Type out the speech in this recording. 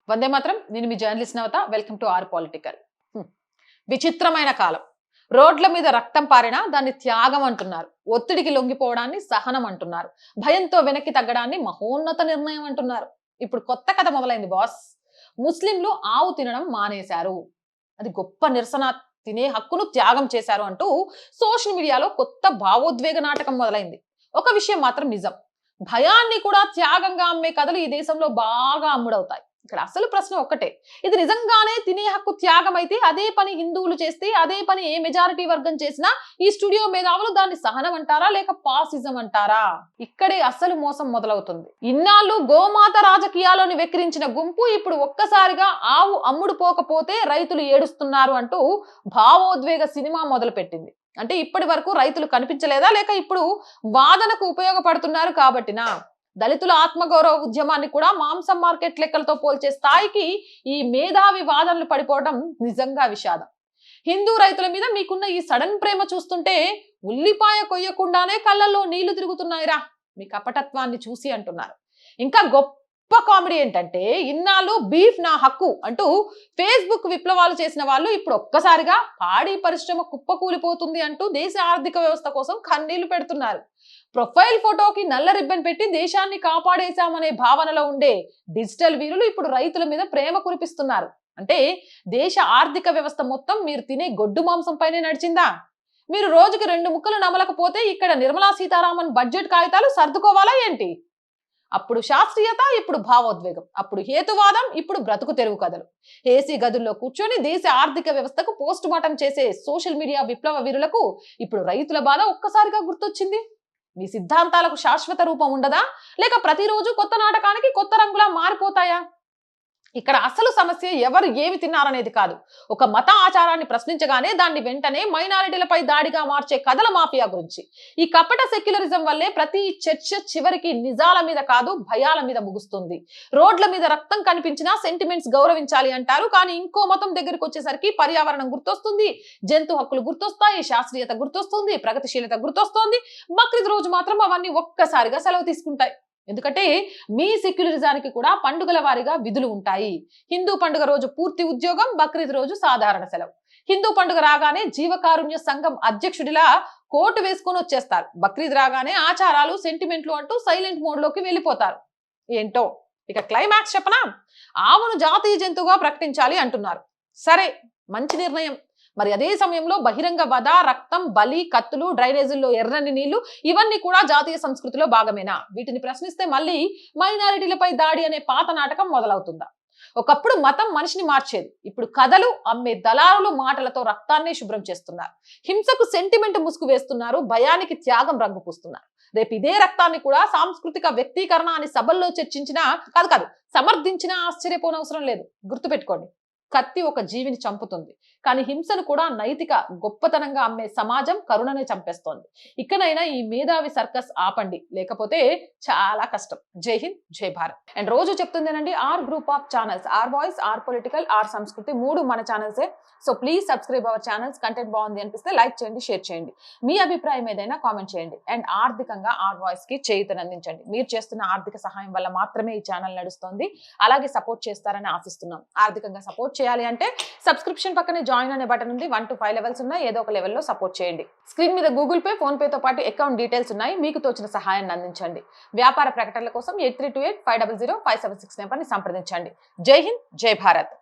వందే మాత్రం. నేను మీ journalist Navata. Welcome to our political. విచిత్రమైన కాలం. రోడ్ల మీద రక్తం పారినా దాన్ని త్యాగం అంటున్నారు. ఒత్తిడికి లొంగిపోవడాన్ని సహనం అంటున్నారు. భయంతో వెనక్కి తగ్గడాన్ని మహోన్నత నిర్ణయం అంటున్నారు. ఇప్పుడు కొత్త కథ మొదలైంది బాస్. ముస్లింలు ఆవు తినడం మానేశారు, అది గొప్ప నిరసన, తినే హక్కును త్యాగం చేశారు అంటూ సోషల్ మీడియాలో కొత్త భావోద్వేగ నాటకం మొదలైంది. ఒక విషయం మాత్రం నిజం, భయాన్ని కూడా త్యాగంగా అమ్మే కథలు ఈ దేశంలో బాగా అమ్ముడవుతాయి. ఇక్కడ అసలు ప్రశ్న ఒక్కటే, ఇది నిజంగానే తినే హక్కు త్యాగం అయితే అదే పని హిందువులు చేస్తే, అదే పని ఏ మెజారిటీ వర్గం చేసినా ఈ స్టూడియో మేధావులు దాన్ని సహనం అంటారా లేక పాసిజం అంటారా? ఇక్కడే అసలు మోసం మొదలవుతుంది. ఇన్నాళ్ళు గోమాత రాజకీయాలను వెక్కిరించిన గుంపు ఇప్పుడు ఒక్కసారిగా ఆవు అమ్ముడు పోకపోతే రైతులు ఏడుస్తున్నారు అంటూ భావోద్వేగ సినిమా మొదలు పెట్టింది. అంటే ఇప్పటి వరకు రైతులు కనిపించలేదా లేక ఇప్పుడు వాదనకు ఉపయోగపడుతున్నారు కాబట్టినా? దళితుల ఆత్మగౌరవ ఉద్యమాన్ని కూడా మాంసం మార్కెట్ లెక్కలతో పోల్చే స్థాయికి ఈ మేధావి వాదనలు పడిపోవడం నిజంగా విషాదం. హిందూ రైతుల మీద మీకున్న ఈ సడన్ ప్రేమ చూస్తుంటే ఉల్లిపాయ కొయ్యకుండానే కళ్ళల్లో నీళ్లు తిరుగుతున్నాయిరా మీ కపటత్వాన్ని చూసి అంటున్నారు. ఇంకా గొప్ప కామెడీ ఏంటంటే, ఇన్నాళ్ళు బీఫ్ నా హక్కు అంటూ ఫేస్బుక్ విప్లవాలు చేసిన వాళ్ళు ఇప్పుడు ఒక్కసారిగా పాడి పరిశ్రమ కుప్పకూలిపోతుంది అంటూ దేశ ఆర్థిక వ్యవస్థ కోసం కన్నీళ్లు పెడుతున్నారు. ప్రొఫైల్ ఫోటోకి నల్ల రిబ్బన్ పెట్టి దేశాన్ని కాపాడేశామనే భావనలో ఉండే డిజిటల్ వీరులు ఇప్పుడు రైతుల మీద ప్రేమ కురిపిస్తున్నారు. అంటే దేశ ఆర్థిక వ్యవస్థ మొత్తం మీరు తినే గొడ్డు మాంసం పైనే నడిచిందా? మీరు రోజుకి 2 ముక్కలు నమలకపోతే ఇక్కడ నిర్మలా సీతారామన్ బడ్జెట్ కాగితాలు సర్దుకోవాలా ఏంటి? అప్పుడు శాస్త్రీయత, ఇప్పుడు భావోద్వేగం, అప్పుడు హేతువాదం, ఇప్పుడు బ్రతుకు తెరువు కథలు. ఏసీ గదుల్లో కూర్చొని దేశ ఆర్థిక వ్యవస్థకు పోస్ట్ మార్టం చేసే సోషల్ మీడియా విప్లవ వీరులకు ఇప్పుడు రైతుల బాధ ఒక్కసారిగా గుర్తొచ్చింది. మీ సిద్ధాంతాలకు శాశ్వత రూపం ఉండదా లేక ప్రతిరోజు కొత్త నాటకానికి కొత్త రంగులా మారిపోతాయా? ఇక్కడ అసలు సమస్య ఎవరు ఏమి తిన్నారనేది కాదు, ఒక మత ఆచారాన్ని ప్రశ్నించగానే దాన్ని వెంటనే మైనారిటీలపై దాడిగా మార్చే కథల మాఫియా గురించి. ఈ కపట సెక్యులరిజం వల్లే ప్రతి చర్చ చివరికి నిజాల మీద కాదు భయాల మీద ముగుస్తుంది. రోడ్ల మీద రక్తం కనిపించినా సెంటిమెంట్స్ గౌరవించాలి అంటారు, కానీ ఇంకో మతం దగ్గరికి వచ్చేసరికి పర్యావరణం గుర్తొస్తుంది, జంతు హక్కులు గుర్తొస్తాయి, శాస్త్రీయత గుర్తొస్తుంది, ప్రగతిశీలత గుర్తొస్తుంది. బక్రీద్ రోజు మాత్రం అవన్నీ ఒక్కసారిగా సెలవు తీసుకుంటాయి. ఎందుకంటే మీ సెక్యులరిజానికి కూడా పండుగల వారీగా విధులు ఉంటాయి. హిందూ పండుగ రోజు పూర్తి ఉద్యోగం, బక్రీద్ రోజు సాధారణ సెలవు. హిందూ పండుగ రాగానే జీవకారుణ్య సంఘం అధ్యక్షుడిలా కోటు వేసుకొని వచ్చేస్తారు. బక్రీద్ రాగానే ఆచారాలు సెంటిమెంట్లు అంటూ సైలెంట్ మోడ్ లోకి వెళ్ళిపోతారు. ఏంటో ఇక క్లైమాక్స్ చెప్పనా? ఆవును జాతీయ జంతువుగా ప్రకటించాలి అంటున్నారు. సరే, మంచి నిర్ణయం. మరి అదే సమయంలో బహిరంగ వధ, రక్తం, బలి, కత్తులు, డ్రైనేజీల్లో ఎర్రని నీళ్లు ఇవన్నీ కూడా జాతీయ సంస్కృతిలో భాగమేనా? వీటిని ప్రశ్నిస్తే మళ్ళీ మైనారిటీలపై దాడి అనే పాత నాటకం మొదలవుతుందా? ఒకప్పుడు మతం మనిషిని మార్చేది, ఇప్పుడు కథలు అమ్మే దళారులు మాటలతో రక్తాన్ని శుభ్రం చేస్తున్నారు. హింసకు సెంటిమెంట్ ముసుగు వేస్తున్నారు, భయానికి త్యాగం రంగు పూస్తున్నారు. రేపు ఇదే రక్తాన్ని కూడా సాంస్కృతిక వ్యక్తీకరణ అని సభల్లో చర్చించినా కాదు సమర్థించినా ఆశ్చర్యపోనవసరం లేదు. గుర్తుపెట్టుకోండి, కత్తి ఒక జీవిని చంపుతుంది, కానీ హింసను కూడా నైతిక గొప్పతనంగా అమ్మే సమాజం కరుణనే చంపేస్తోంది. ఇకనైనా ఈ మేధావి సర్కస్ ఆపండి, లేకపోతే చాలా కష్టం. జై హింద్, జై భారత్. అండ్ రోజు చెప్తుందేనండి, our group of channels, our voice, our political, our Samskruti 3 మన ఛానల్సే. So please subscribe our channels. Content బాగుంది అనిపిస్తే లైక్ చేయండి, షేర్ చేయండి, మీ అభిప్రాయం ఏదైనా కామెంట్ చేయండి. అండ్ ఆర్థికంగా ఆర్ వాయిస్ కి చేయూతనందించండి. మీరు చేస్తున్న ఆర్థిక సహాయం వల్ల మాత్రమే ఈ ఛానల్ నడుస్తుంది. అలాగే సపోర్ట్ చేస్తారని ఆశిస్తున్నాం. ఆర్థికంగా సపోర్ట్ చేయాలి అంటే సబ్స్క్రిప్షన్ పక్కనే జాయిన్ అనే బటన్ ఉంది. 1 to 5 లెవెల్స్ ఉన్నాయి. ఏదో ఒక లెవెల్లో సపోర్ట్ చేయండి. స్క్రీన్ మీద గూగుల్ పే, ఫోన్ పేతో పాటు అకౌంట్ డీటెయిల్స్ ఉన్నాయి. మీకు తోచిన సహాయాన్ని అందించండి. వ్యాపార ప్రకటనల కోసం 8328500576 నెంబర్ని సంప్రదించండి. జై హింద్, జై భారత్.